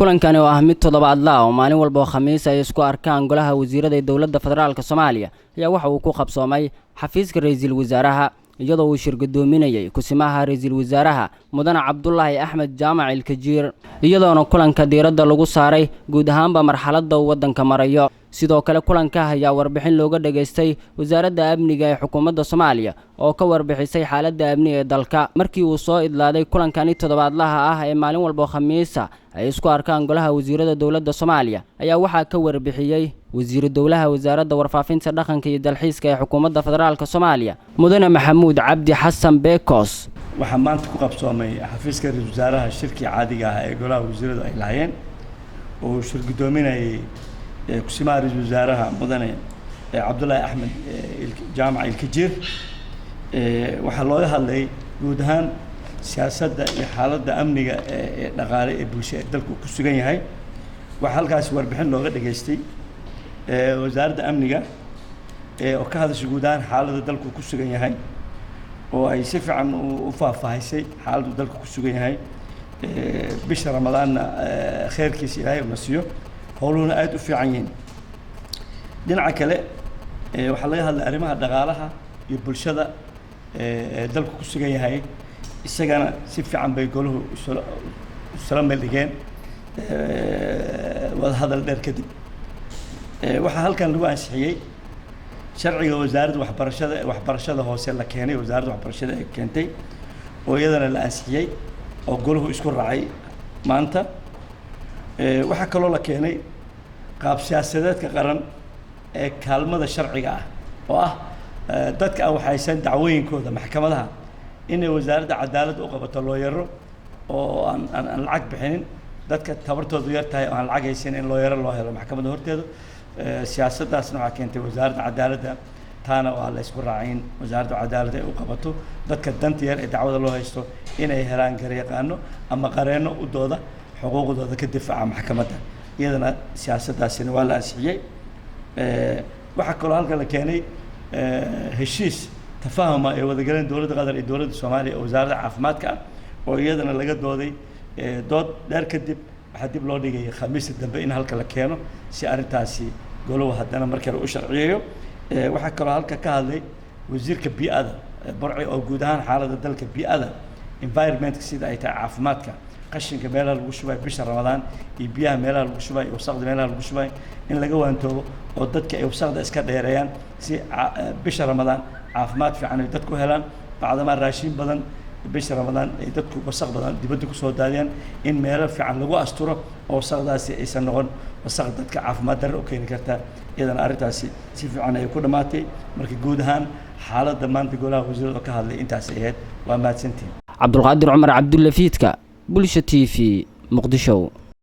kulankani oo ah mid toddobaadle ah oo maalin walba khamiis ay isku arkaan golaha wasiirada ee dowladda federaalka Soomaaliya ayaa waxa uu ku qabsoomay xafiiska ra'iisul wasaaraha iyadoo uu shirgudoominayay kusimaha ra'iisul wasaaraha mudane Cabdullaahi Axmed Jaamac Ilkajiir iyadoona kulanka diiradda lagu saaray guud ahaanba marxaladda waddanka marayo sidoo kale kulanka ayaa warbixin looga dhageystay wasaaradda amniga ee xukuumadda Soomaaliya oo ka warbixisay xaaladda amni ee dalka markii uu soo idlaaday kulankani toddobaadlaha ah ee maalin walba khamiisa ay isku arkaan golaha wasiirada dowladda Soomaaliya ayaa waxa ka warbixiyay wasiir dowlaha wasaaradda warfaafinta dhaqanka iyo dalxiiska ee xukuumadda federaalka Soomaaliya mudane Maxamuud Cabdi Xasan Beekos waxa maanta ku qabsoomay xafiiska ra'iisul wasaaraha shirki caadiga ah ee golaha wasiirada ay lahaayeen oo shirgudoominayay kusimaha ra'iisul wasaaraha mudane Cabdullaahi Axmed Jaamac Ilkajiir waxa looga hadlay guud ahaan siyaasadda iyo xaaladda amniga ee dhaqaale ee bulshada dalku ku sugan yahay waxa halkaas warbixin looga dhageystay wasaaradda amniga oo ka hadashay guud ahaan xaaladda dalku ku sugan yahay oo ay si fiican u faahfaahisay xaaladda dalku ku sugan yahay bisha ramadaanna khayrkiisa ilaahay u nasiyo howluhuna aad u fiican yihiin dhinaca kale waxaa laga hadlay arrimaha dhaqaalaha iyo bulshada dalku ku sugan yahay isagana si fiican bay goluhu isla meeldhigeen wada hadal dheer kadib waxaa halkan lagu ansixiyey sharciga wasaaradda waxbarashada hoose la keenay wasaaradda waxbarashada ay keentay oo iyadana la ansixiyey oo goluhu isku raacay maanta waxaa kaloo la keenay qaab siyaasadeedka qaran ee kaalmada sharciga ah oo ah dadka aan waxaysan dacwooyinkooda maxkamadaha inay wasaaradda cadaaladda u qabato looyaro oo aan lacag bixinin dadka tabartoodu yar tahay oo aan lacag haysan in looyaro loo helo maxkamadda horteeda siyaasaddaasna waxaa keentay wasaaradda cadaaladda taana waa la isku raacin wasaaradda cadaaladda ay u qabato dadka danta yar ee dacwada loo haysto inay helaan garyaqaano ama qareenno u dooda xuquuqdooda ka difaaca maxkamadda iyadana siyaasaddaasina waa la ansixiyey waxaa kaloo halkan la keenay heshiis tafahuma ee wadagaleen dowladda qatar iyo dowladda Soomaaliya oo wasaaradda caafimaadka ah oo iyadana laga dooday dood dheer kadib waxaa dib loo dhigay khamiista dambe in halka la keeno si arrintaasi goluhu haddana markale u sharciyeeyo waxaa kaloo halka ka hadlay wasiirka bii'ada Burci oo guud ahaan xaaladda dalka bii'ada environmentka sida ay tahay caafimaadka qashinka meelaha lagu shubay bisha Ramadaan iyo biyaha meelaha lagu shubay iyo wasaqda meelaha lagu shubay in laga waantoobo oo dadka ay wasaqda iska dheereeyaan si bisha Ramadaan caafimaad fiican ay dadku helaan bacdama raashin badan bisha Ramadaan ay dadku wasaq badan dibadda ku soo daadiyaan in meelo fiican lagu asturo oo wasaqdaasi aysan noqon wasaq dadka caafimaad darro u keeni karta iyadana arrintaasi si fiican ay ku dhamaatay marka guud ahaan xaaladda maanta golaha wasiirada ka hadlay intaas ay ahayd waa mahadsantiin Cabdulqaadir Cumar Cabdullafiidka Bulsha TV Muqdisho